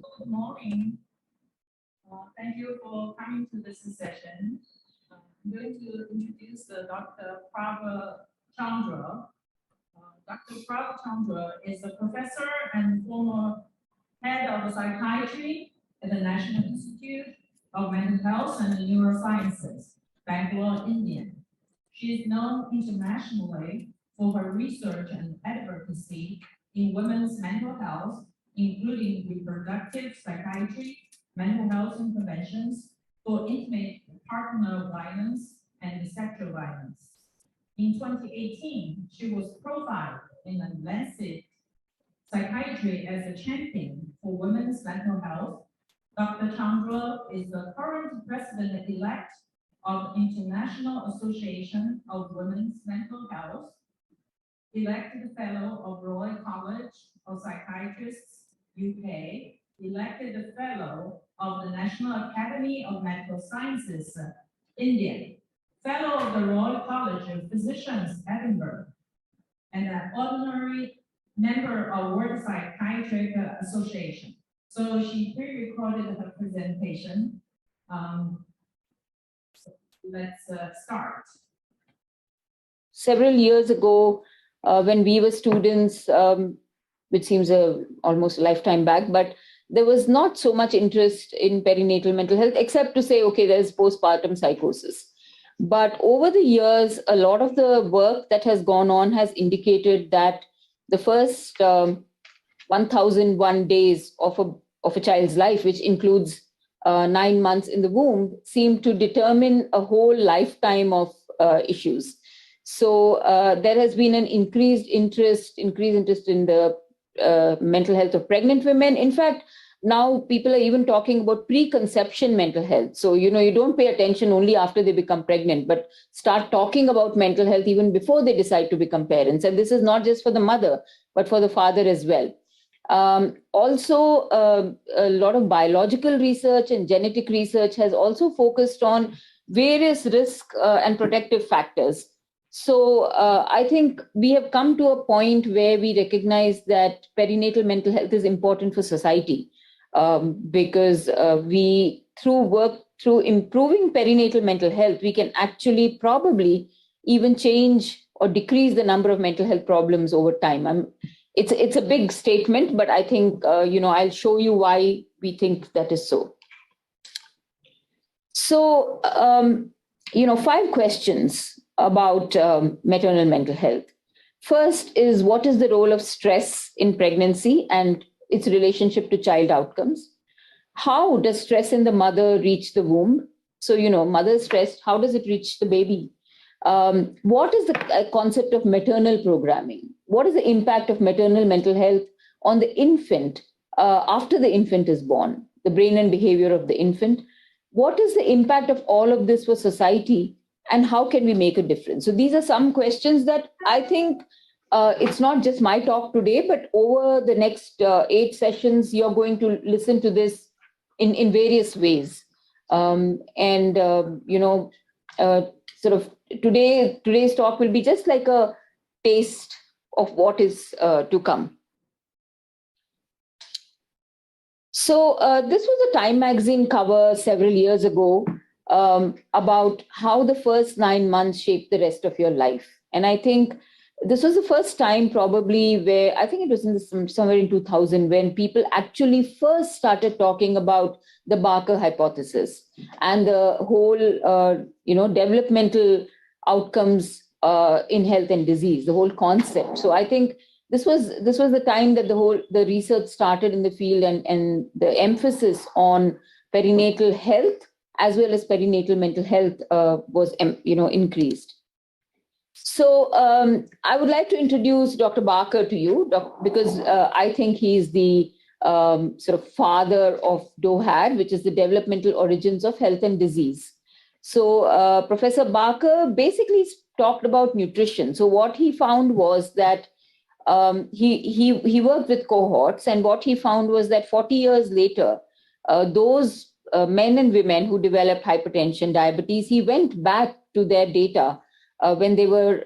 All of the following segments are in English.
Good morning. Thank you for coming to this session. I'm going to introduce Dr. Prabha Chandra. Dr. Prabha Chandra is a professor and former head of psychiatry at the National Institute of Mental Health and Neurosciences, Bangalore, India. She is known internationally for her research and advocacy in women's mental health, including reproductive psychiatry, mental health interventions for intimate partner violence and sexual violence. In 2018, she was profiled in the Lancet Psychiatry as a champion for women's mental health. Dr. Chandra is the current president-elect of the International Association of Women's Mental Health, elected fellow of Royal College of Psychiatrists, UK, elected fellow of the National Academy of Medical Sciences, India, fellow of the Royal College of Physicians, Edinburgh, and an ordinary member of World Psychiatric Association. So she pre-recorded her presentation. Let's start. Several years ago, when we were students, which seems almost a lifetime back, but there was not so much interest in perinatal mental health, except to say, okay, there's postpartum psychosis. But over the years, a lot of the work that has gone on has indicated that the first 1,001 days of a child's life, which includes 9 months in the womb, seem to determine a whole lifetime of issues. So there has been an increased interest in the mental health of pregnant women. In fact, now people are even talking about preconception mental health. So, you don't pay attention only after they become pregnant, but start talking about mental health even before they decide to become parents. And this is not just for the mother, but for the father as well. Also, a lot of biological research and genetic research has also focused on various risk and protective factors. So I think we have come to a point where we recognize that perinatal mental health is important for society because through improving perinatal mental health, we can actually probably even change or decrease the number of mental health problems over time. It's a big statement, but I think, I'll show you why we think that is so. So, 5 questions about maternal mental health. First is, what is the role of stress in pregnancy and its relationship to child outcomes? How does stress in the mother reach the womb? So, mother is stressed, how does it reach the baby? What is the concept of maternal programming? What is the impact of maternal mental health on the infant after the infant is born, the brain and behavior of the infant? What is the impact of all of this for society? And how can we make a difference? So these are some questions that I think it's not just my talk today, but over the next 8 sessions, you're going to listen to this in various ways. Sort of today's talk will be just like a taste of what is to come. So this was a Time magazine cover several years ago about how the first 9 months shape the rest of your life. And I think this was the first time probably where, I think it was somewhere in 2000, when people actually first started talking about the Barker hypothesis and the whole, developmental outcomes in health and disease, the whole concept. So I think this was the time that the research started in the field, and the emphasis on perinatal health as well as perinatal mental health was increased. So I would like to introduce Dr. Barker to you, because I think he's the sort of father of DOHAD, which is the Developmental Origins of Health and Disease. So Professor Barker basically talked about nutrition. So what he found was that he worked with cohorts, and what he found was that 40 years later, those men and women who developed hypertension, diabetes, he went back to their data when they were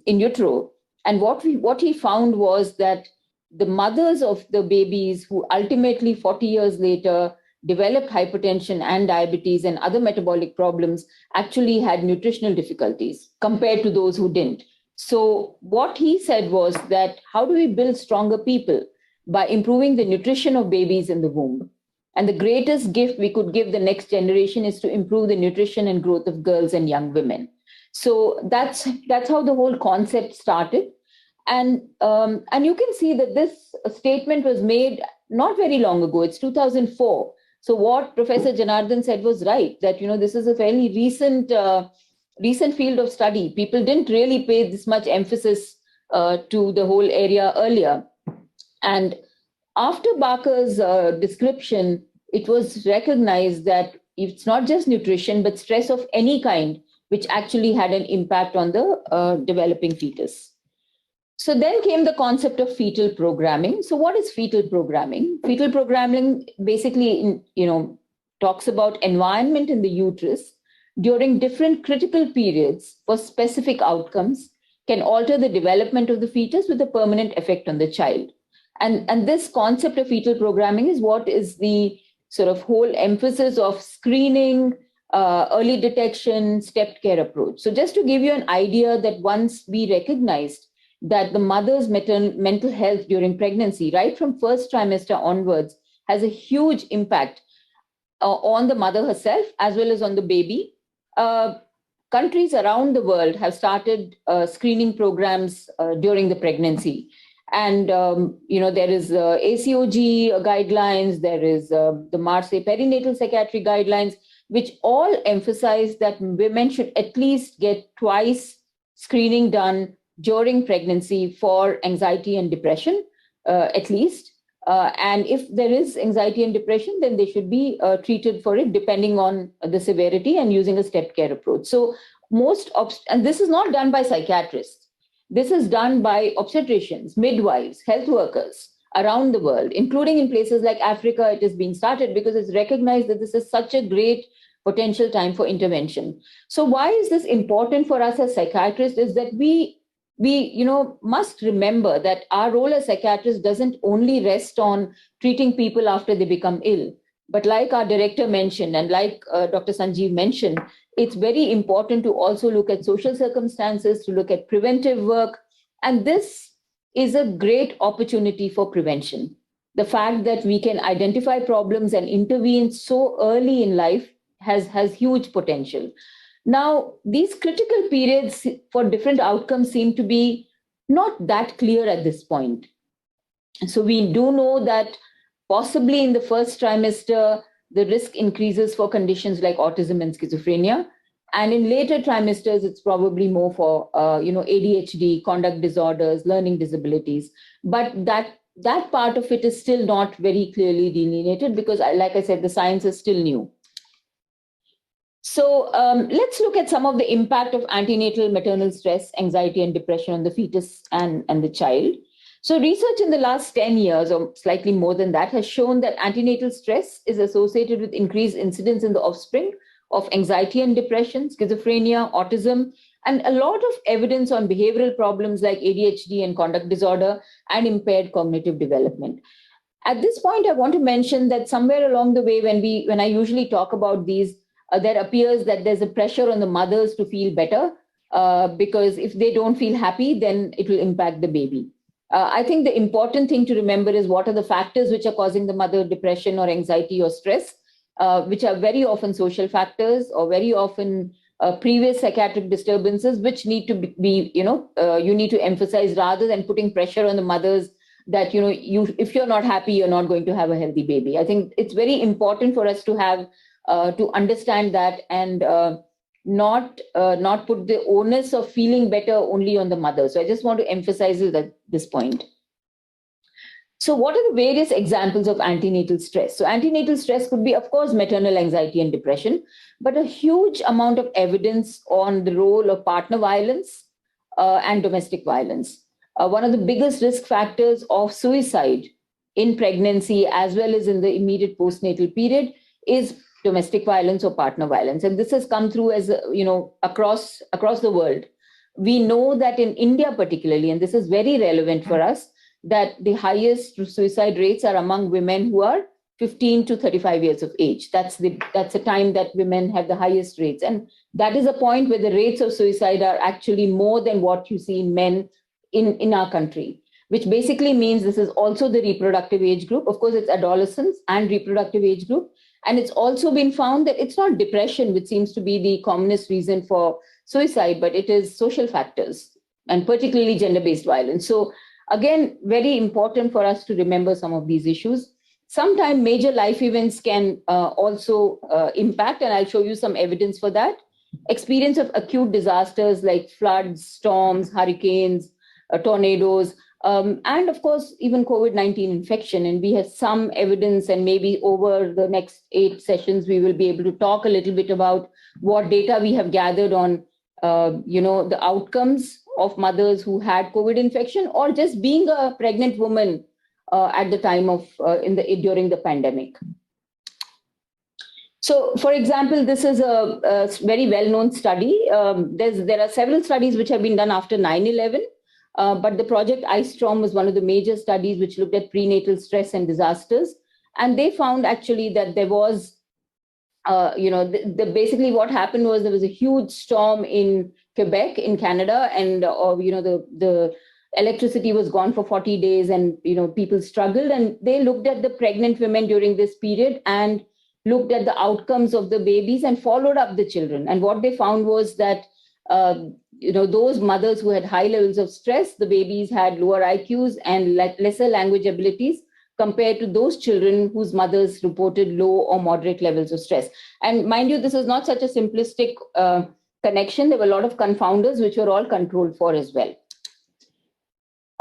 in utero. And what he found was that the mothers of the babies who ultimately 40 years later developed hypertension and diabetes and other metabolic problems actually had nutritional difficulties compared to those who didn't. So what he said was that how do we build stronger people? By improving the nutrition of babies in the womb. And the greatest gift we could give the next generation is to improve the nutrition and growth of girls and young women. So that's how the whole concept started. And you can see that this statement was made not very long ago. It's 2004. So what Professor Janardhan said was right, that, this is a fairly recent field of study. People didn't really pay this much emphasis to the whole area earlier. And after Barker's description, it was recognized that it's not just nutrition, but stress of any kind, which actually had an impact on the developing fetus. So then came the concept of fetal programming. So what is fetal programming? Fetal programming basically, talks about environment in the uterus during different critical periods for specific outcomes can alter the development of the fetus with a permanent effect on the child. And this concept of fetal programming is what is the sort of whole emphasis of screening, early detection, stepped care approach. So just to give you an idea that once we recognized that the mother's mental health during pregnancy, right from first trimester onwards, has a huge impact on the mother herself as well as on the baby. Countries around the world have started screening programs during the pregnancy. And, there is ACOG guidelines, there is the Marseille Perinatal Psychiatry guidelines, which all emphasize that women should at least get twice screening done during pregnancy for anxiety and depression, at least. And if there is anxiety and depression, then they should be treated for it depending on the severity and using a stepped care approach. So and this is not done by psychiatrists. This is done by obstetricians, midwives, health workers around the world, including in places like Africa. It is being started because it's recognized that this is such a great potential time for intervention. So why is this important for us as psychiatrists is that we must remember that our role as psychiatrists doesn't only rest on treating people after they become ill. But like our director mentioned, and like Dr. Sanjeev mentioned, it's very important to also look at social circumstances, to look at preventive work. And this is a great opportunity for prevention. The fact that we can identify problems and intervene so early in life has huge potential. Now, these critical periods for different outcomes seem to be not that clear at this point. So we do know that possibly in the first trimester, the risk increases for conditions like autism and schizophrenia. And in later trimesters, it's probably more for, ADHD, conduct disorders, learning disabilities. But that part of it is still not very clearly delineated because, like I said, the science is still new. So let's look at some of the impact of antenatal maternal stress, anxiety, and depression on the fetus and the child. So research in the last 10 years or slightly more than that has shown that antenatal stress is associated with increased incidence in the offspring of anxiety and depression, schizophrenia, autism, and a lot of evidence on behavioral problems like ADHD and conduct disorder and impaired cognitive development. At this point, I want to mention that somewhere along the way, when I usually talk about these, there appears that there's a pressure on the mothers to feel better because if they don't feel happy, then it will impact the baby. I think the important thing to remember is what are the factors which are causing the mother depression or anxiety or stress, which are very often social factors or very often previous psychiatric disturbances, which need to be, you need to emphasize rather than putting pressure on the mothers that, if you're not happy, you're not going to have a healthy baby. I think it's very important for us to have to understand that and not put the onus of feeling better only on the mother. So I just want to emphasize it at this point. So what are the various examples of antenatal stress? So antenatal stress could be, of course, maternal anxiety and depression, but a huge amount of evidence on the role of partner violence and domestic violence. One of the biggest risk factors of suicide in pregnancy as well as in the immediate postnatal period is domestic violence or partner violence. And this has come through as, across the world. We know that in India particularly, and this is very relevant for us, that the highest suicide rates are among women who are 15 to 35 years of age. That's the time that women have the highest rates. And that is a point where the rates of suicide are actually more than what you see in men in our country, which basically means this is also the reproductive age group. Of course, it's adolescents and reproductive age group. And it's also been found that it's not depression, which seems to be the commonest reason for suicide, but it is social factors, and particularly gender-based violence. So again, very important for us to remember some of these issues. Sometimes major life events can also impact, and I'll show you some evidence for that. Experience of acute disasters like floods, storms, hurricanes, tornadoes, and of course, even COVID-19 infection. And we have some evidence, and maybe over the next 8 sessions, we will be able to talk a little bit about what data we have gathered on, the outcomes of mothers who had COVID infection, or just being a pregnant woman at the time of during the pandemic. So, for example, this is a very well-known study. There are several studies which have been done after 9/11, but the Project Ice Storm was one of the major studies which looked at prenatal stress and disasters, and they found actually that there was, basically what happened was there was a huge storm in Quebec, in Canada, and the electricity was gone for 40 days, and people struggled, and they looked at the pregnant women during this period and looked at the outcomes of the babies and followed up the children. And what they found was that those mothers who had high levels of stress, the babies had lower IQs and lesser language abilities compared to those children whose mothers reported low or moderate levels of stress. And mind you, this is not such a simplistic connection. There were a lot of confounders which were all controlled for as well.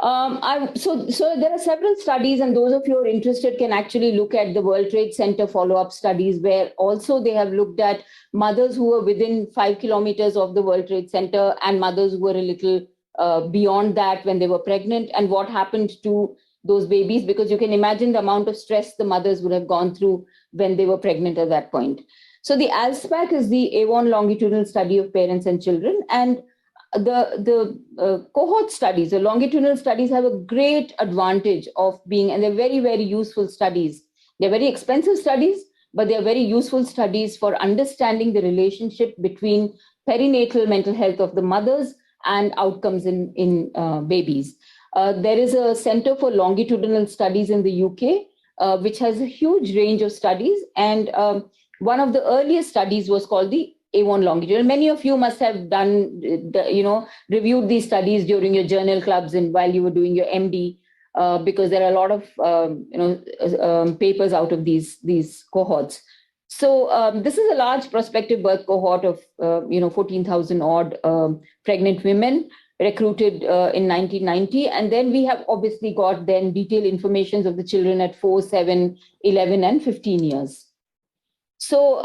So there are several studies, and those of you who are interested can actually look at the World Trade Center follow-up studies, where also they have looked at mothers who were within 5 kilometers of the World Trade Center and mothers who were a little beyond that when they were pregnant, and what happened to those babies, because you can imagine the amount of stress the mothers would have gone through when they were pregnant at that point. So the ALSPAC is the Avon longitudinal study of parents and children, and the cohort studies, the longitudinal studies, have a great advantage of being, and they're very, very useful studies. They're very expensive studies, but they're very useful studies for understanding the relationship between perinatal mental health of the mothers and outcomes in babies. There is a Center for Longitudinal Studies in the UK, which has a huge range of studies. And one of the earliest studies was called the Avon longitudinal. Many of you must have done, reviewed these studies during your journal clubs and while you were doing your MD, because there are a lot of, papers out of these cohorts. So this is a large prospective birth cohort of, 14,000 odd pregnant women recruited in 1990. And then we have obviously got then detailed information of the children at 4, 7, 11, and 15 years. So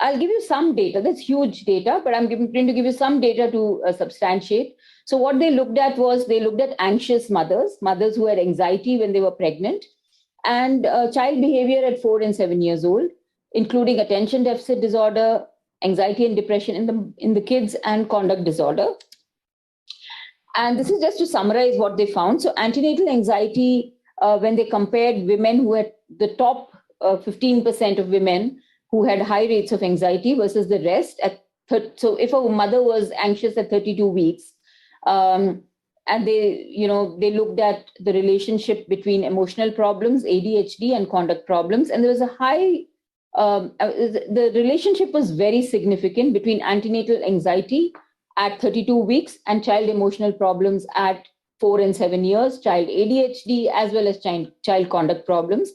I'll give you some data. That's huge data, but I'm going to give you some data to substantiate. So what they looked at was they looked at anxious mothers who had anxiety when they were pregnant, and child behavior at 4 and 7 years old, including attention deficit disorder, anxiety and depression in the kids, and conduct disorder. And this is just to summarize what they found. So antenatal anxiety, when they compared women who had the top 15% of women who had high rates of anxiety versus the rest. So if a mother was anxious at 32 weeks, and they looked at the relationship between emotional problems, ADHD, and conduct problems, and there was a high, the relationship was very significant between antenatal anxiety at 32 weeks and child emotional problems at 4 and 7 years, child ADHD, as well as child conduct problems.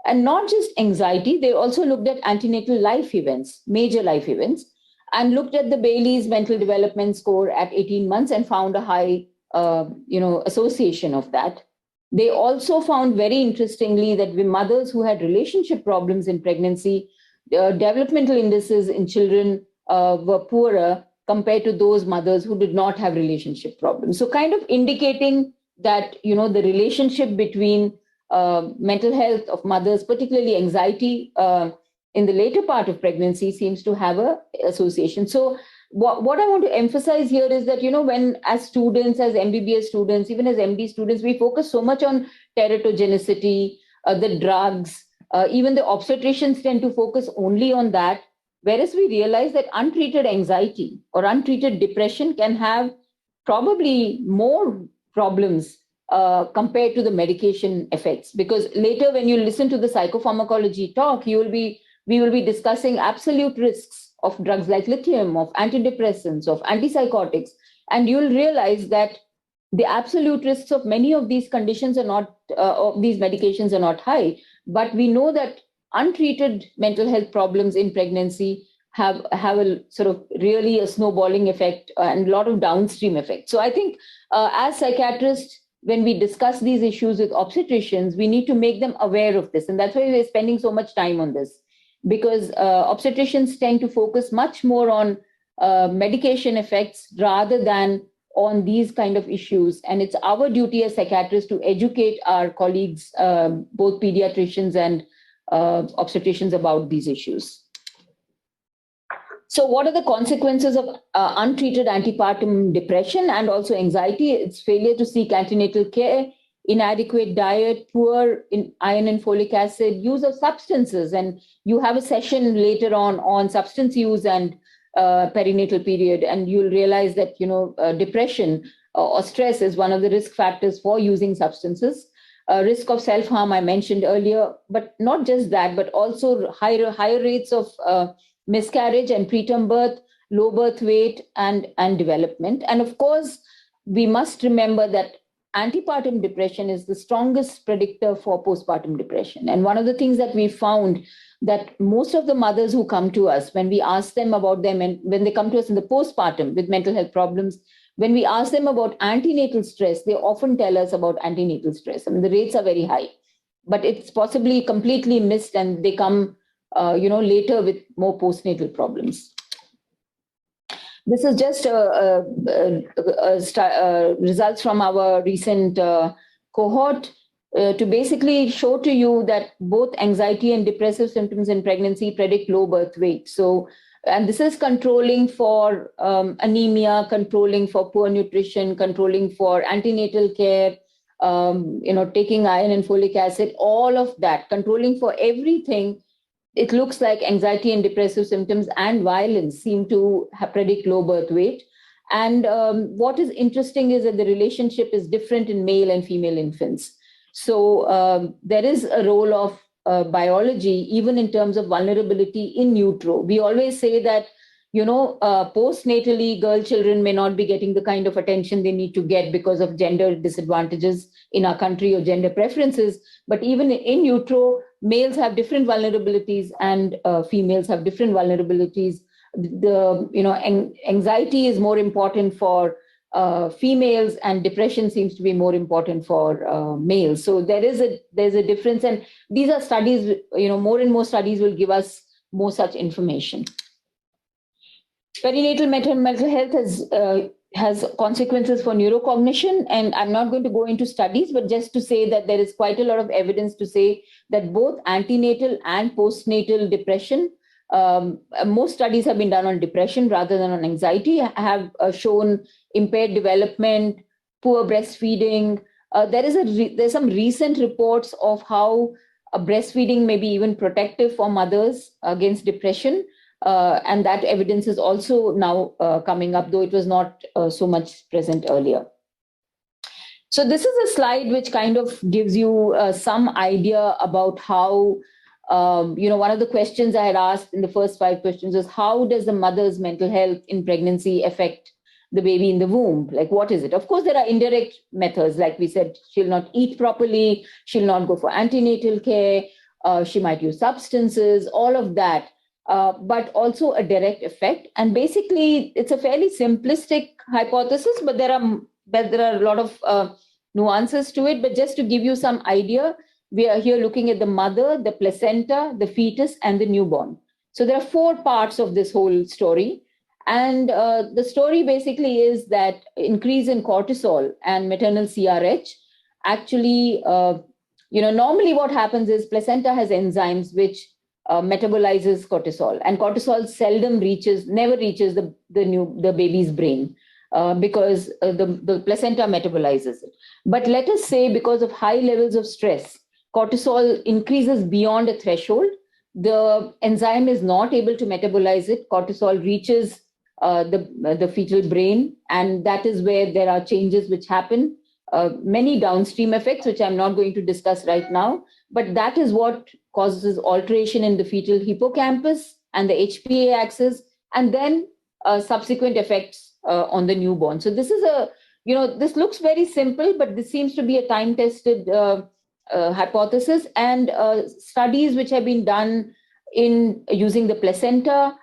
And not just anxiety, they also looked at antenatal life events, major life events, and looked at the Bayley's mental development score at 18 months and found a high, association of that. They also found, very interestingly, that with mothers who had relationship problems in pregnancy, developmental indices in children were poorer compared to those mothers who did not have relationship problems. So kind of indicating that, the relationship between mental health of mothers, particularly anxiety in the later part of pregnancy, seems to have an association. So what I want to emphasize here is that, when as students, as MBBS students, even as MD students, we focus so much on teratogenicity, the drugs, even the obstetricians tend to focus only on that, whereas we realize that untreated anxiety or untreated depression can have probably more problems compared to the medication effects. Because later, when you listen to the psychopharmacology talk, we will be discussing absolute risks of drugs like lithium, of antidepressants, of antipsychotics, and you'll realize that the absolute risks of many of these conditions are not, of these medications are not high. But we know that untreated mental health problems in pregnancy have a sort of really a snowballing effect and a lot of downstream effects. So I think as psychiatrists, when we discuss these issues with obstetricians, we need to make them aware of this. And that's why we're spending so much time on this, because obstetricians tend to focus much more on medication effects rather than on these kind of issues. And it's our duty as psychiatrists to educate our colleagues, both pediatricians and obstetricians, about these issues. So what are the consequences of untreated antepartum depression and also anxiety? It's failure to seek antenatal care, inadequate diet, poor in iron and folic acid, use of substances. And you have a session later on substance use and perinatal period, and you'll realize that, depression or stress is one of the risk factors for using substances. Risk of self-harm, I mentioned earlier, but not just that, but also higher rates of miscarriage and preterm birth, low birth weight, and development. And of course, we must remember that antepartum depression is the strongest predictor for postpartum depression. And one of the things that we found, that most of the mothers who come to us, when we ask them about them, and when they come to us in the postpartum with mental health problems, when we ask them about antenatal stress, they often tell us about antenatal stress. I mean, the rates are very high, but it's possibly completely missed, and they come later with more postnatal problems. This is just results from our recent cohort to basically show to you that both anxiety and depressive symptoms in pregnancy predict low birth weight. So, and this is controlling for anemia, controlling for poor nutrition, controlling for antenatal care, taking iron and folic acid, all of that, controlling for everything. It looks like anxiety and depressive symptoms and violence seem to predict low birth weight. And what is interesting is that the relationship is different in male and female infants. So there is a role of biology, even in terms of vulnerability in utero. We always say that, postnatally, girl children may not be getting the kind of attention they need to get because of gender disadvantages in our country or gender preferences. But even in utero, males have different vulnerabilities and females have different vulnerabilities. Anxiety is more important for females, and depression seems to be more important for males. So there's a difference, and these are studies. More and more studies will give us more such information. Perinatal maternal mental health has consequences for neurocognition, and I'm not going to go into studies, but just to say that there is quite a lot of evidence to say that both antenatal and postnatal depression, most studies have been done on depression rather than on anxiety, have shown impaired development, poor breastfeeding. There's some recent reports of how breastfeeding may be even protective for mothers against depression. And that evidence is also now coming up, though it was not so much present earlier. So this is a slide which kind of gives you some idea about how, one of the questions I had asked in the first 5 questions is, how does the mother's mental health in pregnancy affect the baby in the womb? Like, what is it? Of course, there are indirect methods. Like we said, she'll not eat properly, she'll not go for antenatal care, she might use substances, all of that. But also a direct effect. And basically, it's a fairly simplistic hypothesis, but there are a lot of nuances to it. But just to give you some idea, we are here looking at the mother, the placenta, the fetus, and the newborn. So there are 4 parts of this whole story. And the story basically is that increase in cortisol and maternal CRH actually, normally what happens is placenta has enzymes which metabolizes cortisol, and cortisol never reaches the baby's brain because the placenta metabolizes it. But let us say because of high levels of stress, cortisol increases beyond a threshold. The enzyme is not able to metabolize it. Cortisol reaches the fetal brain, and that is where there are changes which happen, many downstream effects, which I'm not going to discuss right now, but that is what causes alteration in the fetal hippocampus and the HPA axis, and then subsequent effects on the newborn. So this is this looks very simple, but this seems to be a time-tested hypothesis, and studies which have been done in using the placenta,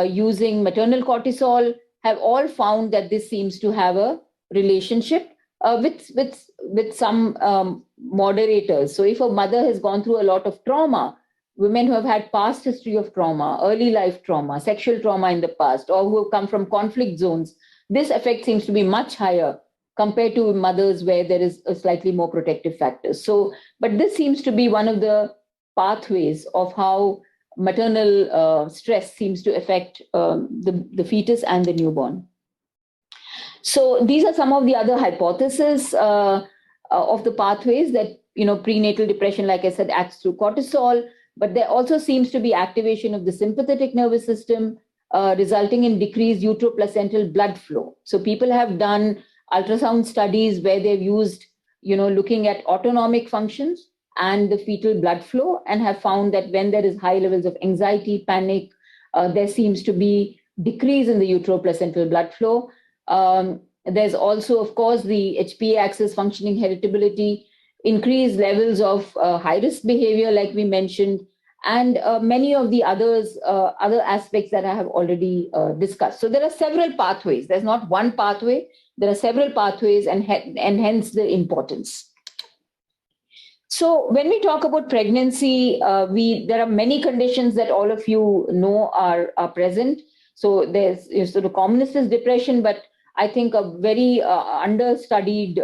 using maternal cortisol, have all found that this seems to have a relationship with some moderators. So if a mother has gone through a lot of trauma, women who have had past history of trauma, early life trauma, sexual trauma in the past, or who have come from conflict zones, this effect seems to be much higher compared to mothers where there is a slightly more protective factor. So, but this seems to be one of the pathways of how maternal stress seems to affect the fetus and the newborn. So these are some of the other hypotheses of the pathways that, prenatal depression, like I said, acts through cortisol, but there also seems to be activation of the sympathetic nervous system, resulting in decreased uteroplacental blood flow. So people have done ultrasound studies where they've used, looking at autonomic functions and the fetal blood flow, and have found that when there is high levels of anxiety, panic, there seems to be decrease in the uteroplacental blood flow. There's also, of course, the HPA axis functioning heritability, increased levels of high-risk behavior, like we mentioned, and many of the other aspects that I have already discussed. So there are several pathways. There's not one pathway. There are several pathways, and hence the importance. So when we talk about pregnancy, there are many conditions that all of you know are present. So there's sort of commonest is depression, but I think a very understudied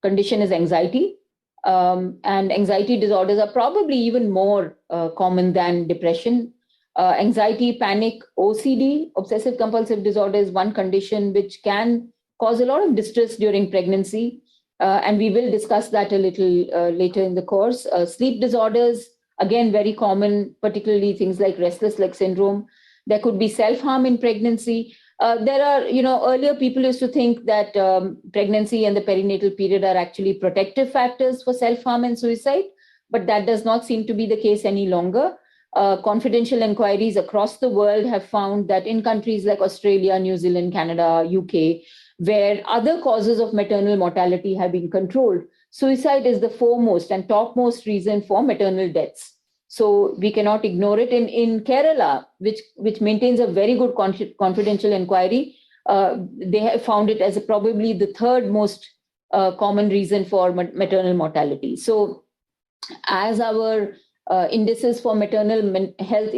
condition is anxiety. And anxiety disorders are probably even more common than depression. Anxiety, panic, OCD, obsessive compulsive disorder, is one condition which can cause a lot of distress during pregnancy. And we will discuss that a little later in the course. Sleep disorders, again, very common, particularly things like restless leg syndrome. There could be self-harm in pregnancy. There are, earlier people used to think that pregnancy and the perinatal period are actually protective factors for self-harm and suicide, but that does not seem to be the case any longer. Confidential inquiries across the world have found that in countries like Australia, New Zealand, Canada, UK, where other causes of maternal mortality have been controlled, suicide is the foremost and topmost reason for maternal deaths. So we cannot ignore it. In Kerala, which maintains a very good confidential inquiry, they have found it as probably the third most common reason for maternal mortality. So as our indices for maternal health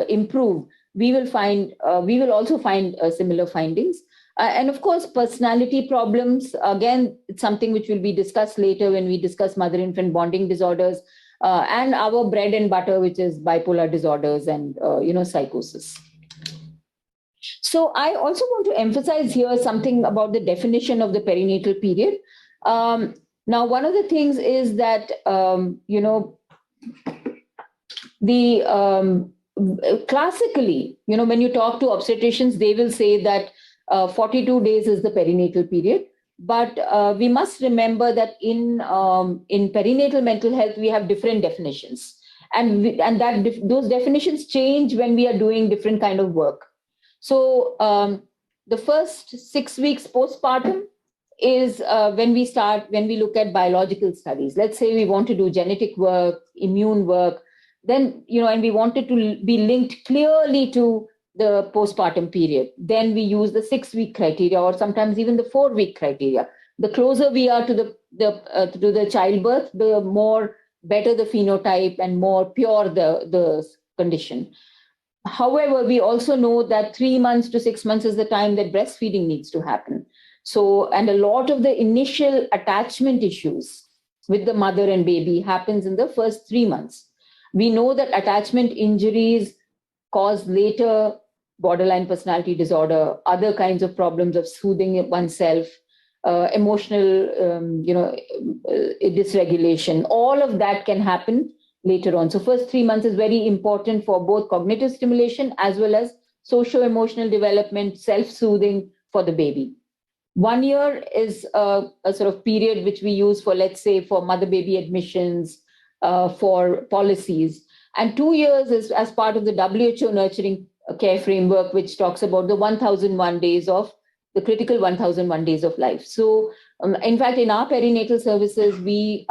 improve, we will also find similar findings. And of course, personality problems, again, it's something which will be discussed later when we discuss mother-infant bonding disorders, and our bread and butter, which is bipolar disorders and, psychosis. So I also want to emphasize here something about the definition of the perinatal period. Now, one of the things is that, classically, when you talk to obstetricians, they will say that 42 days is the perinatal period. But we must remember that in perinatal mental health, we have different definitions. And those definitions change when we are doing different kind of work. So the first 6 weeks postpartum is when we look at biological studies. Let's say we want to do genetic work, immune work, then, and we want it to be linked clearly to the postpartum period. Then we use the 6-week criteria, or sometimes even the 4-week criteria. The closer we are to the childbirth, the more better the phenotype and more pure the condition. However, we also know that 3 months to 6 months is the time that breastfeeding needs to happen. So, and a lot of the initial attachment issues with the mother and baby happens in the first 3 months. We know that attachment injuries cause later borderline personality disorder, other kinds of problems of soothing oneself, emotional, dysregulation. All of that can happen later on. So first 3 months is very important for both cognitive stimulation as well as socio-emotional development, self-soothing for the baby. 1 year is a sort of period which we use for, let's say, for mother-baby admissions, for policies. And 2 years is as part of the WHO nurturing care framework, which talks about the 1001 days of the critical 1001 days of life. So in fact, in our perinatal services, we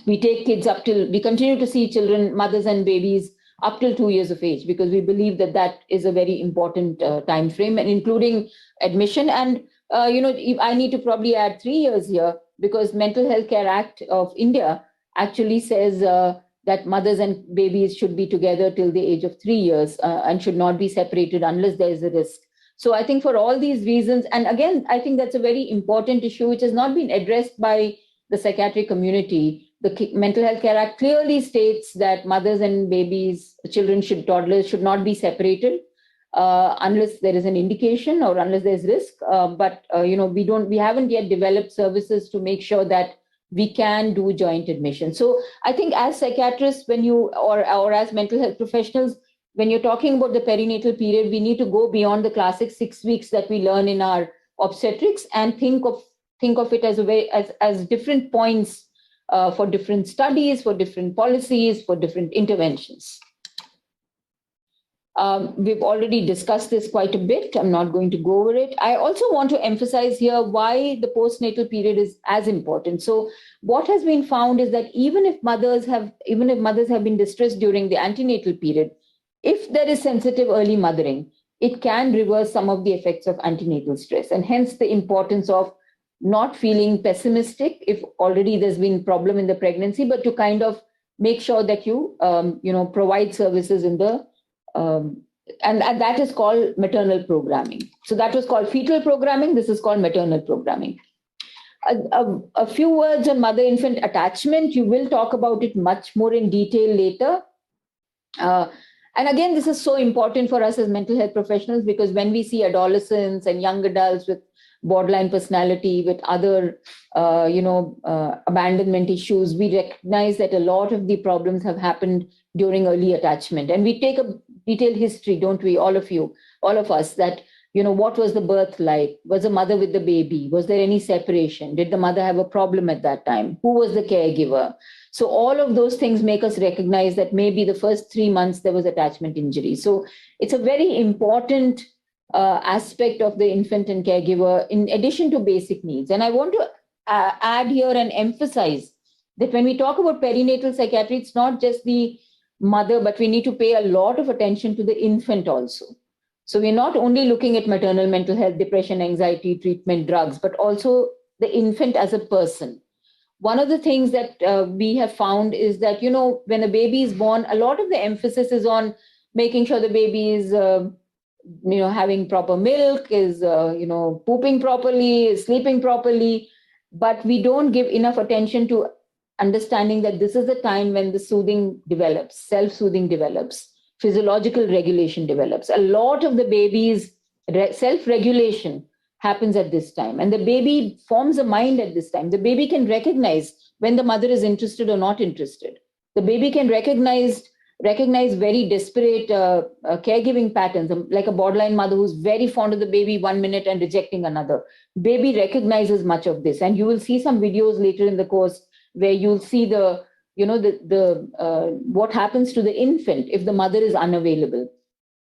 take kids we continue to see children, mothers and babies up till 2 years of age, because we believe that that is a very important time frame, and including admission. And, I need to probably add 3 years here, because Mental Health Care Act of India actually says that mothers and babies should be together till the age of 3 years and should not be separated unless there is a risk. So I think for all these reasons, and again, I think that's a very important issue which has not been addressed by the psychiatric community. The Mental Health Care Act clearly states that mothers and babies, toddlers should not be separated unless there is an indication or unless there's risk. But we haven't yet developed services to make sure that we can do joint admission. So I think as psychiatrists, when you or as mental health professionals, when you're talking about the perinatal period, we need to go beyond the classic 6 weeks that we learn in our obstetrics and think of it as a way as different points for different studies, for different policies, for different interventions. We've already discussed this quite a bit. I'm not going to go over it. I also want to emphasize here why the postnatal period is as important. So what has been found is that even if mothers have been distressed during the antenatal period, if there is sensitive early mothering, it can reverse some of the effects of antenatal stress, and hence the importance of not feeling pessimistic if already there's been problem in the pregnancy, but to kind of make sure that you provide services in the and that is called maternal programming. So that was called fetal programming. This is called maternal programming. A few words on mother-infant attachment. You will talk about it much more in detail later. And again, this is so important for us as mental health professionals, because when we see adolescents and young adults with borderline personality, with other, abandonment issues, we recognize that a lot of the problems have happened during early attachment. And we take a detailed history, don't we, all of us, that, what was the birth like? Was the mother with the baby? Was there any separation? Did the mother have a problem at that time? Who was the caregiver? So all of those things make us recognize that maybe the first 3 months there was attachment injury. So it's a very important aspect of the infant and caregiver in addition to basic needs. And I want to add here and emphasize that when we talk about perinatal psychiatry, it's not just the mother, but we need to pay a lot of attention to the infant also. So we're not only looking at maternal mental health, depression, anxiety, treatment, drugs, but also the infant as a person. One of the things that we have found is that, when a baby is born, a lot of the emphasis is on making sure the baby is, having proper milk, is, pooping properly, is sleeping properly. But we don't give enough attention to understanding that this is the time when the soothing develops, self-soothing develops, physiological regulation develops. A lot of the baby's self-regulation happens at this time. And the baby forms a mind at this time. The baby can recognize when the mother is interested or not interested. The baby can recognize very disparate caregiving patterns, like a borderline mother who's very fond of the baby 1 minute and rejecting another. Baby recognizes much of this. And you will see some videos later in the course where you'll see what happens to the infant if the mother is unavailable.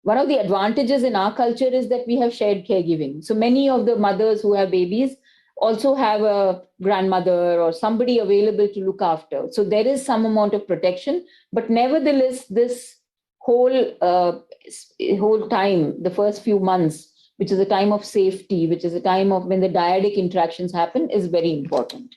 One of the advantages in our culture is that we have shared caregiving. So many of the mothers who have babies also have a grandmother or somebody available to look after. So there is some amount of protection, but nevertheless, this whole time, the first few months, which is a time of safety, which is a time of when the dyadic interactions happen, is very important.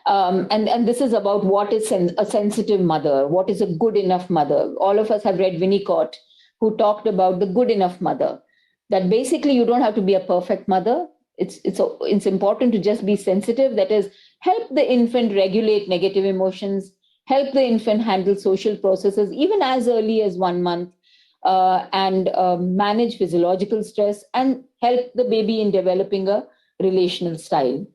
And this is about what is a sensitive mother, what is a good enough mother. All of us have read Winnicott, who talked about the good enough mother, that basically you don't have to be a perfect mother. It's important to just be sensitive, that is, help the infant regulate negative emotions, help the infant handle social processes even as early as 1 month, and manage physiological stress and help the baby in developing a relational style.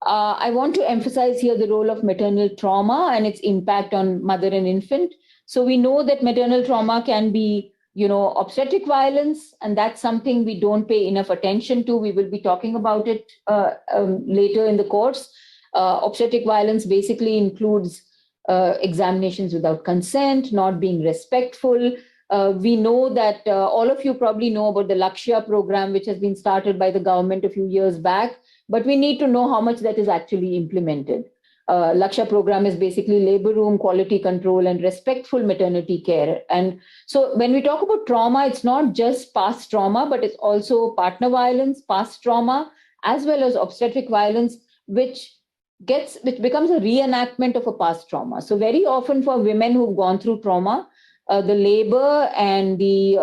I want to emphasize here the role of maternal trauma and its impact on mother and infant. So we know that maternal trauma can be, obstetric violence, and that's something we don't pay enough attention to. We will be talking about it later in the course. Obstetric violence basically includes examinations without consent, not being respectful. We know that all of you probably know about the Lakshya program, which has been started by the government a few years back, but we need to know how much that is actually implemented. Lakshya program is basically labor room quality control and respectful maternity care. And so when we talk about trauma, it's not just past trauma, but it's also partner violence, past trauma, as well as obstetric violence, which becomes a reenactment of a past trauma. So very often for women who've gone through trauma, the labor and the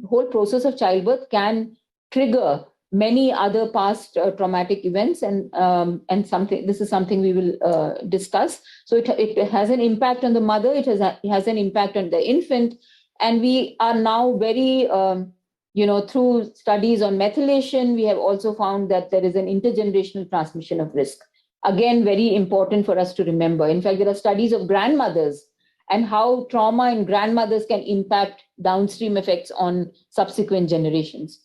whole process of childbirth can trigger many other past traumatic events, and this is something we will discuss. So it has an impact on the mother, it has an impact on the infant, and we are now very, through studies on methylation, we have also found that there is an intergenerational transmission of risk. Again, very important for us to remember. In fact, there are studies of grandmothers and how trauma in grandmothers can impact downstream effects on subsequent generations.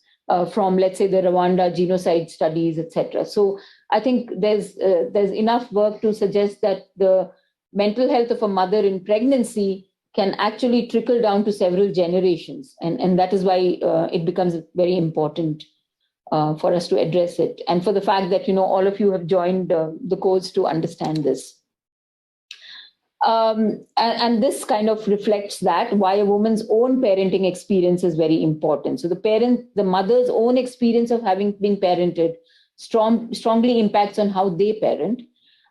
From, let's say, the Rwanda genocide studies, etc. So I think there's enough work to suggest that the mental health of a mother in pregnancy can actually trickle down to several generations. And that is why it becomes very important for us to address it. And for the fact that, all of you have joined the course to understand this. And this kind of reflects that why a woman's own parenting experience is very important. So the mother's own experience of having been parented strongly impacts on how they parent.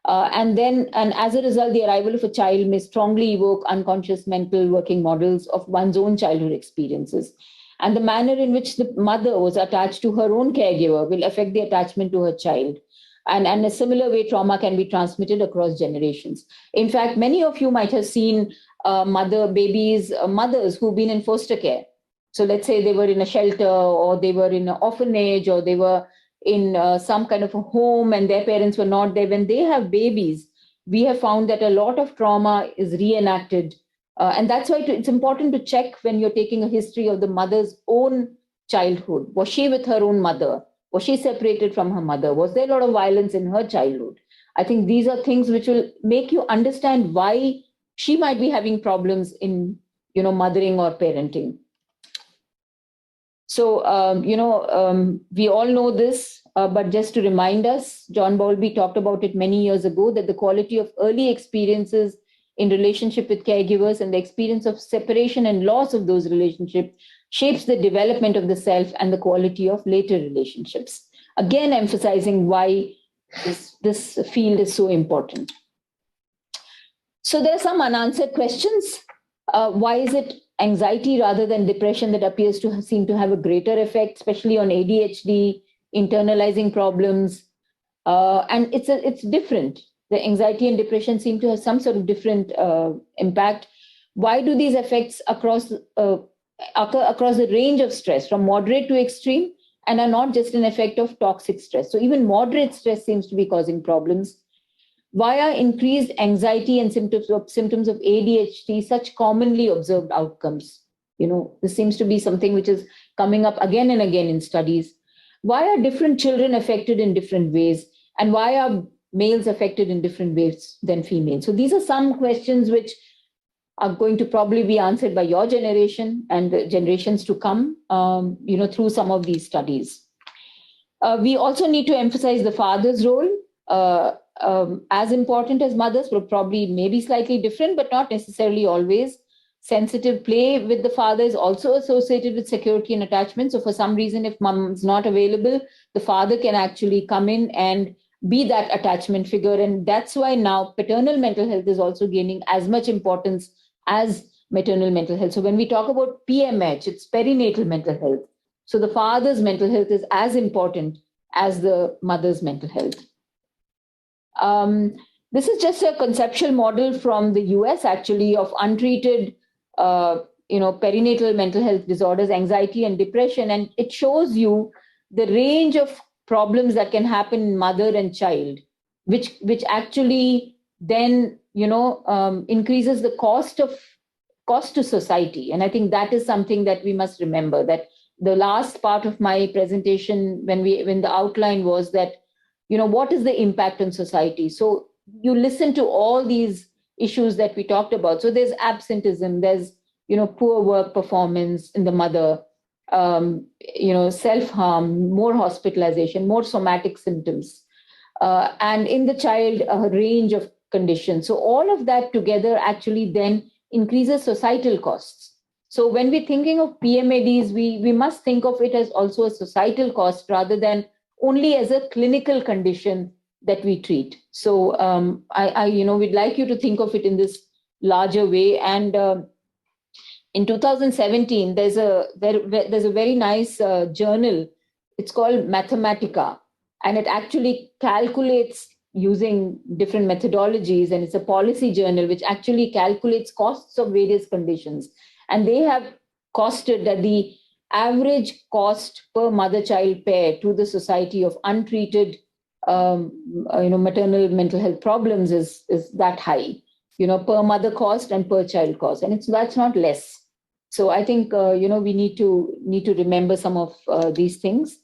And as a result, the arrival of a child may strongly evoke unconscious mental working models of one's own childhood experiences. And the manner in which the mother was attached to her own caregiver will affect the attachment to her child. And in a similar way, trauma can be transmitted across generations. In fact, many of you might have seen mothers who've been in foster care. So let's say they were in a shelter, or they were in an orphanage, or they were in some kind of a home and their parents were not there. When they have babies, we have found that a lot of trauma is reenacted. And that's why it's important to check when you're taking a history of the mother's own childhood. Was she with her own mother? Was she separated from her mother? Was there a lot of violence in her childhood? I think these are things which will make you understand why she might be having problems in, mothering or parenting. So, we all know this, but just to remind us, John Bowlby talked about it many years ago, that the quality of early experiences in relationship with caregivers and the experience of separation and loss of those relationships shapes the development of the self and the quality of later relationships. Again, emphasizing why this field is so important. So there are some unanswered questions. Why is it anxiety rather than depression that appears to seem to have a greater effect, especially on ADHD, internalizing problems? And it's different. The anxiety and depression seem to have some sort of different impact. Why do these effects occur across the range of stress, from moderate to extreme, and are not just an effect of toxic stress? So even moderate stress seems to be causing problems. Why are increased anxiety and symptoms of ADHD such commonly observed outcomes? This seems to be something which is coming up again and again in studies. Why are different children affected in different ways? And why are males affected in different ways than females? So these are some questions which are going to probably be answered by your generation and the generations to come, through some of these studies. We also need to emphasize the father's role, as important as mothers, but probably maybe slightly different, but not necessarily always. Sensitive play with the father is also associated with security and attachment. So for some reason, if mom's not available, the father can actually come in and be that attachment figure. And that's why now paternal mental health is also gaining as much importance as maternal mental health. So when we talk about PMH, it's perinatal mental health. So the father's mental health is as important as the mother's mental health. This is just a conceptual model from the US, actually, of untreated, perinatal mental health disorders, anxiety and depression. And it shows you the range of problems that can happen in mother and child, which actually then, increases the cost to society. And I think that is something that we must remember, that the last part of my presentation, when the outline was that, what is the impact on society? So you listen to all these issues that we talked about. So there's absenteeism, there's, poor work performance in the mother, self-harm, more hospitalization, more somatic symptoms, and in the child, a range of conditions. So all of that together actually then increases societal costs. So when we're thinking of PMADs, we must think of it as also a societal cost rather than only as a clinical condition that we treat. So we'd like you to think of it in this larger way. And in 2017, there's a very nice journal. It's called Mathematica, and it actually calculates using different methodologies, and it's a policy journal which actually calculates costs of various conditions. And they have costed that the average cost per mother-child pair to the society of untreated maternal mental health problems is that high, per mother cost and per child cost, and that's not less. So I think we need to remember some of these things.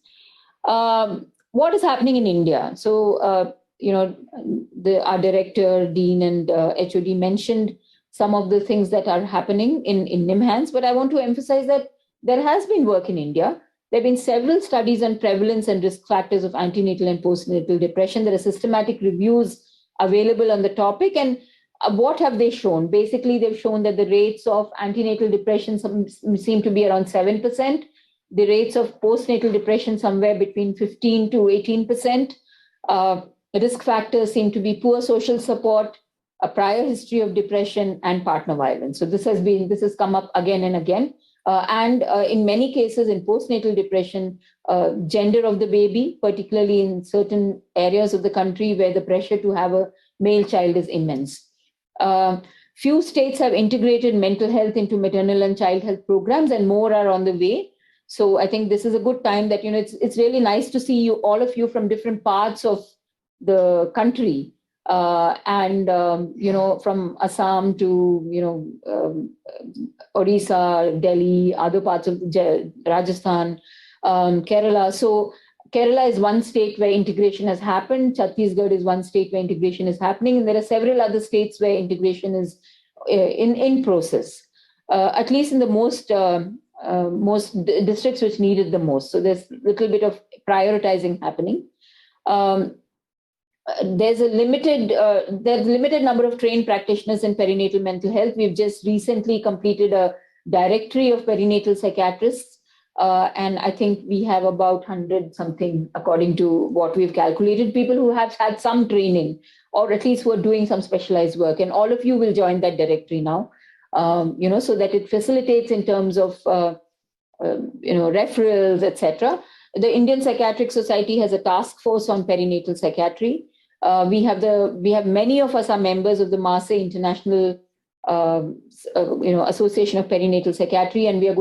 What is happening in India? So our director, dean, and HOD mentioned some of the things that are happening in NIMHANS, but I want to emphasize that there has been work in India. There have been several studies on prevalence and risk factors of antenatal and postnatal depression. There are systematic reviews available on the topic. And what have they shown? Basically, they've shown that the rates of antenatal depression seem to be around 7%. The rates of postnatal depression somewhere between 15 to 18%. Risk factors seem to be poor social support, a prior history of depression, and partner violence. So this has come up again and again. And in many cases in postnatal depression, gender of the baby, particularly in certain areas of the country where the pressure to have a male child is immense. Few states have integrated mental health into maternal and child health programs, and more are on the way. So I think this is a good time that, it's really nice to see all of you from different parts of the country. From Assam to, Odisha, Delhi, other parts of Rajasthan, Kerala. So Kerala is one state where integration has happened. Chhattisgarh is one state where integration is happening. And there are several other states where integration is in process, at least in the most districts which need it the most. So there's a little bit of prioritizing happening. There's a limited number of trained practitioners in perinatal mental health. We've just recently completed a directory of perinatal psychiatrists, and I think we have about 100 something, according to what we've calculated, people who have had some training or at least who are doing some specialized work. And all of you will join that directory now, so that it facilitates in terms of referrals, etc. The Indian Psychiatric Society has a task force on perinatal psychiatry. We have many of us are members of the Marseille International Association of Perinatal Psychiatry, and we are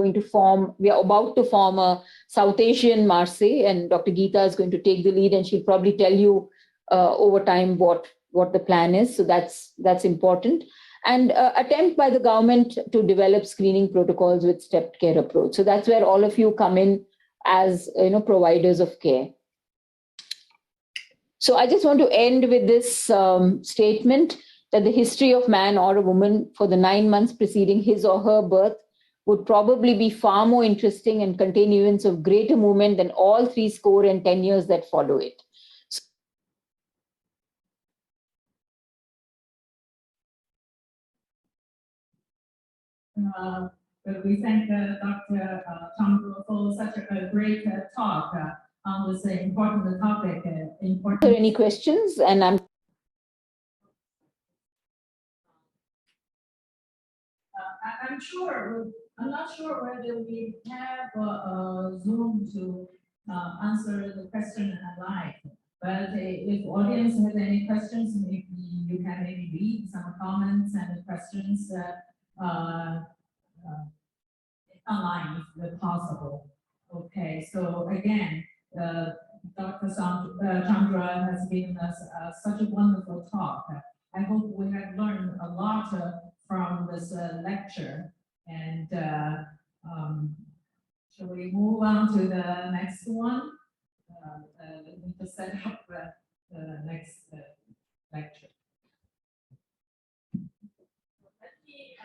about to form a South Asian Marseille, and Dr. Geeta is going to take the lead, and she'll probably tell you over time what the plan is. So that's important. And attempt by the government to develop screening protocols with stepped care approach. So that's where all of you come in as providers of care. So I just want to end with this statement that the history of man or a woman for the 9 months preceding his or her birth would probably be far more interesting and contain events of greater moment than all 70 years that follow it. We thank Dr. Chandra for such a great talk on this important topic. Any questions? And I'm not sure whether we have Zoom to answer the question live. But if audience has any questions, maybe you can maybe read some comments and questions uh, online if possible. Okay, so again, Dr. Chandra has given us such a wonderful talk. I hope we have learned a lot from this lecture. And shall we move on to the next one? Let me just set up the next lecture. Let me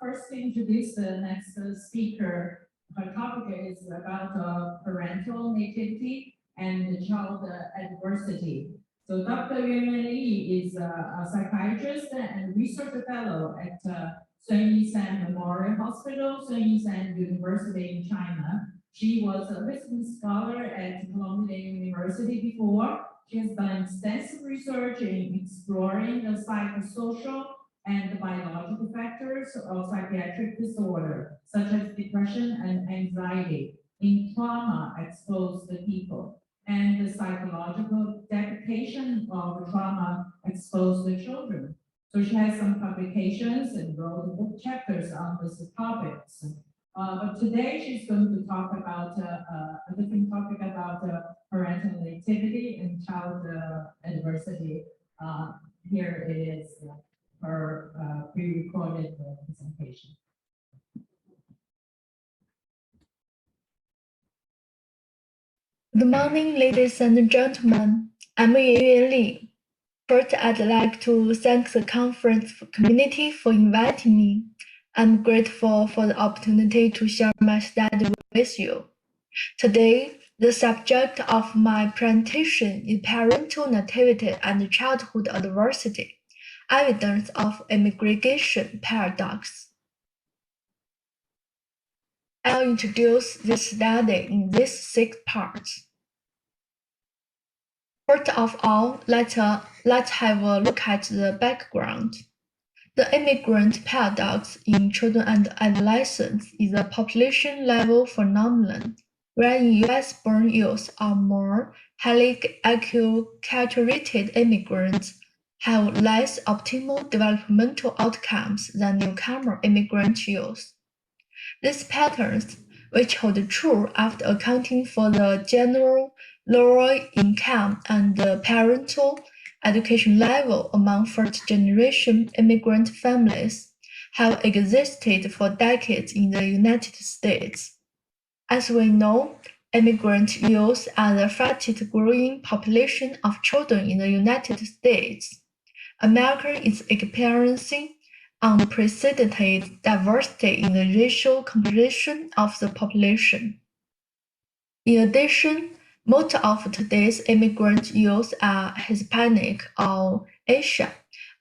first introduce the next speaker. Her topic is about parental nativity and child adversity. So Dr. Yuanyuan Li is a psychiatrist and research fellow at Sun Yat-Sen Memorial Hospital, Sun Yat-Sen University in China. She was a visiting scholar at Columbia University before. She has done extensive research in exploring the psychosocial and the biological factors of psychiatric disorder, such as depression and anxiety, in trauma-exposed people, and the psychological deprecation of trauma-exposed children. So she has some publications and wrote book chapters on these topics. But today she's going to talk about a different topic about parental nativity and child adversity. Here it is her pre-recorded presentation. Good morning, ladies and gentlemen. I'm Yuanyuan Li. First, I'd like to thank the conference community for inviting me. I'm grateful for the opportunity to share my study with you. Today, the subject of my presentation is parental nativity and childhood adversity, evidence of immigration paradox. I'll introduce this study in these 6 parts. First of all, let's have a look at the background. The immigrant paradox in children and adolescents is a population-level phenomenon, wherein US-born youth or more highly acculturated immigrants have less optimal developmental outcomes than newcomer immigrant youth. These patterns, which hold true after accounting for the general lower income and the parental education level among first-generation immigrant families, have existed for decades in the United States. As we know, immigrant youth are the fastest-growing population of children in the United States. America is experiencing unprecedented diversity in the racial composition of the population. In addition, most of today's immigrant youth are Hispanic or Asian,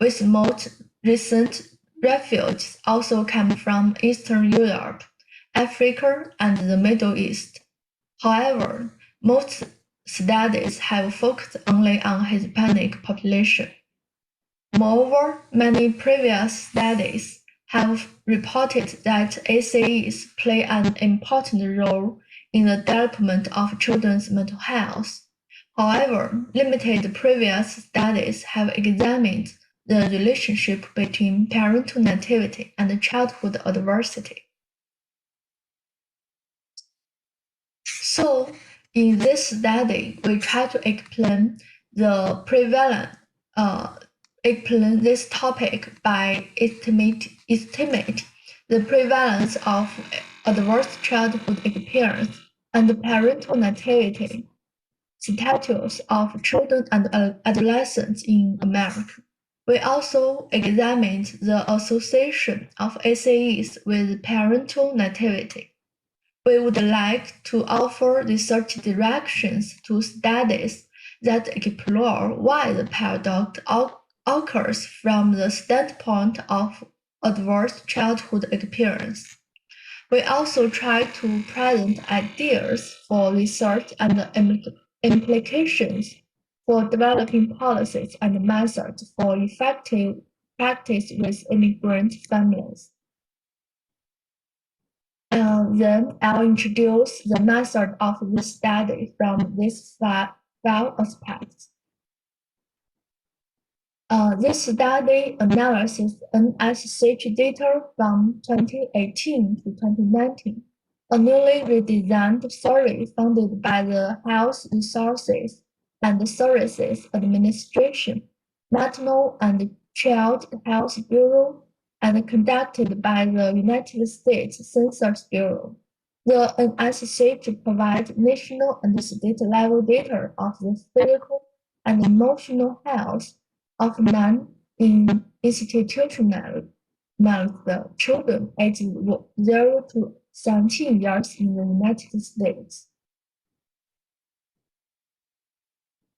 with most recent refugees also come from Eastern Europe, Africa, and the Middle East. However, most studies have focused only on Hispanic population. Moreover, many previous studies have reported that ACEs play an important role in the development of children's mental health. However, limited previous studies have examined the relationship between parental nativity and childhood adversity. So, in this study, we try to explain the explain this topic by estimate the prevalence of adverse childhood experience and parental nativity status of children and adolescents in America. We also examined the association of ACEs with parental nativity. We would like to offer research directions to studies that explore why the paradox occurs from the standpoint of adverse childhood experience. We also try to present ideas for research and implications for developing policies and methods for effective practice with immigrant families. Then I'll introduce the method of this study from these 5 aspects. This study analyzes NSH data from 2018 to 2019, a newly redesigned survey funded by the Health Resources and Services Administration, Maternal and Child Health Bureau, and conducted by the United States Census Bureau. The NSH provides national and state-level data of the physical and emotional health of non-institutional children aged 0 to 17 years in the United States.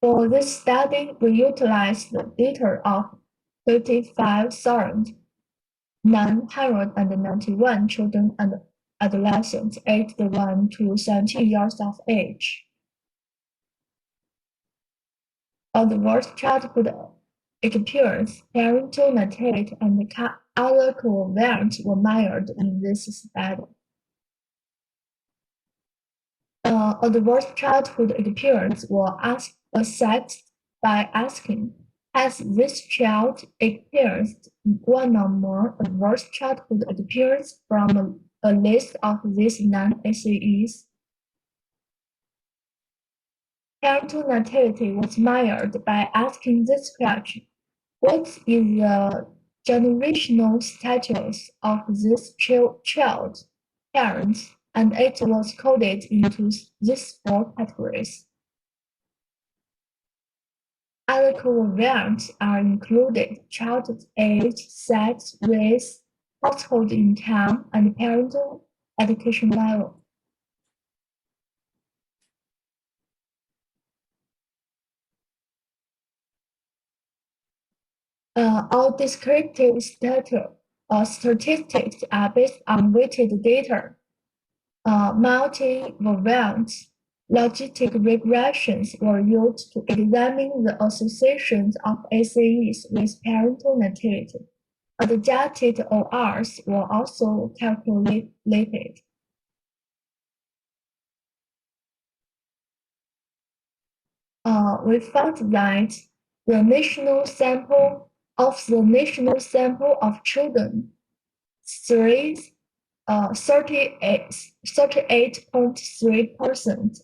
For this study, we utilized the data of 55,991 children and adolescents aged 1 to 17 years of age. Adverse childhood experience, parental nativity, and other covariants were measured in this study. Adverse childhood experience were assessed by asking, has this child experienced one or more adverse childhood experience from a list of these non-ACEs? Parental nativity was measured by asking this question: what is the generational status of this child, parents, and it was coded into these 4 categories. Other covariants are included: child's age, sex, race, household income, and parental education level. All descriptive statistics are based on weighted data. Multivariate logistic regressions were used to examine the associations of ACEs with parental nativity. Adjusted ORs were also calculated. We found that the national sample of children, 38.3%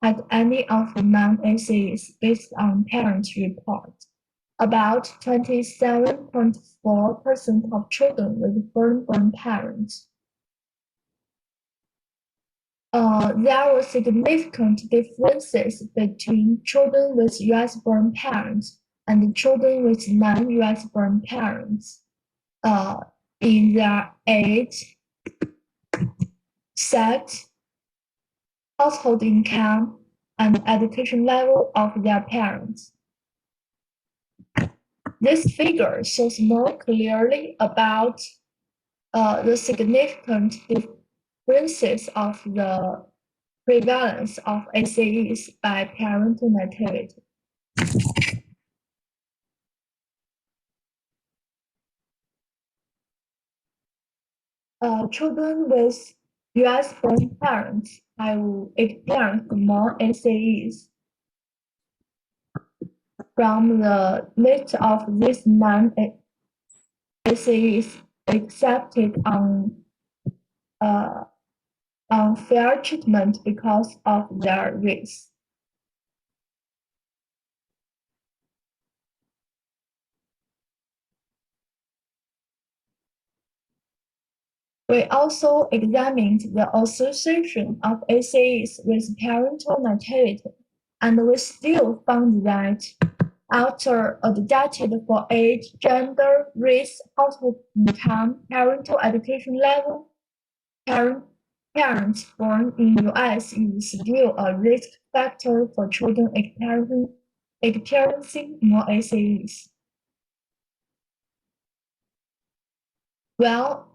had any of the non-ACEs based on parents' report. About 27.4% of children with foreign-born parents. There were significant differences between children with US-born parents and children with non-US-born parents in their age, sex, household income, and education level of their parents. This figure shows more clearly about the significant differences of the prevalence of ACEs by parental nativity. Children with US-born parents have experienced more ACEs. From the list of these non-ACEs accepted on unfair treatment because of their race. We also examined the association of ACEs with parental nativity, and we still found that after adjusted for age, gender, race, household income, parental education level, parents born in US is still a risk factor for children experiencing more ACEs. Well,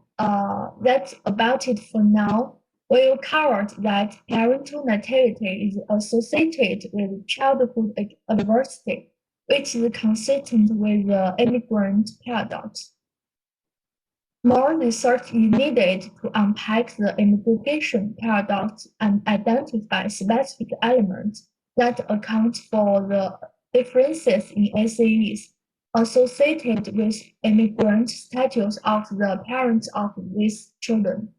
that's about it for now. We covered that parental nativity is associated with childhood adversity, which is consistent with the immigrant paradox. More research is needed to unpack the immigration paradox and identify specific elements that account for the differences in ACEs associated with immigrant status of the parents of these children.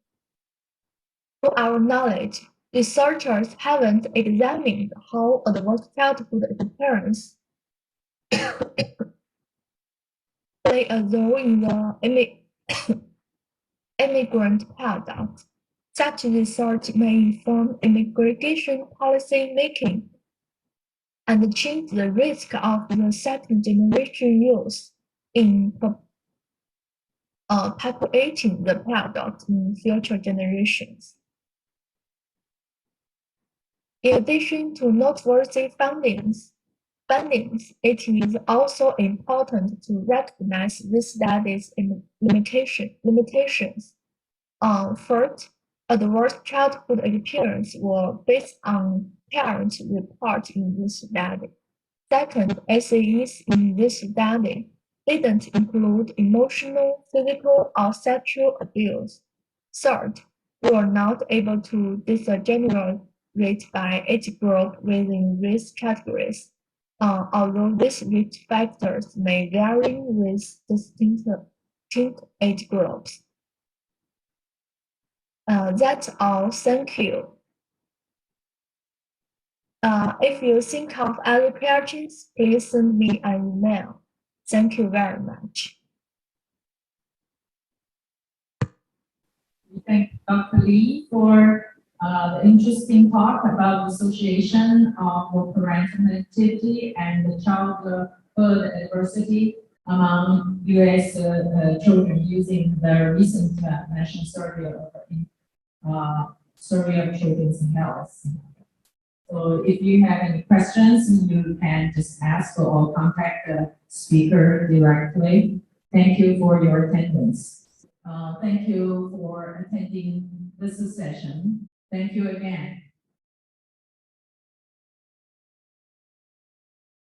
To our knowledge, researchers haven't examined how adverse childhood experience play a role in the immigrant paradox. Such research may inform immigration policy making and change the risk of the second-generation youth in perpetuating the paradox in future generations. In addition to noteworthy findings, it is also important to recognize this study's limitations. First, adverse childhood experience were based on parents' reports in this study. Second, SAEs in this study didn't include emotional, physical, or sexual abuse. Third, we were not able to disaggregate by age group within risk categories, although these risk factors may vary with distinct age groups. That's all. Thank you. If you think of other questions, please send me an email. Thank you very much. We thank Dr. Li for the interesting talk about the association for parental nativity and the childhood adversity among U.S. children using the recent National Survey of Children's Health. So if you have any questions, you can just ask or contact the speaker directly. Thank you for your attendance. Thank you for attending this session. Thank you again.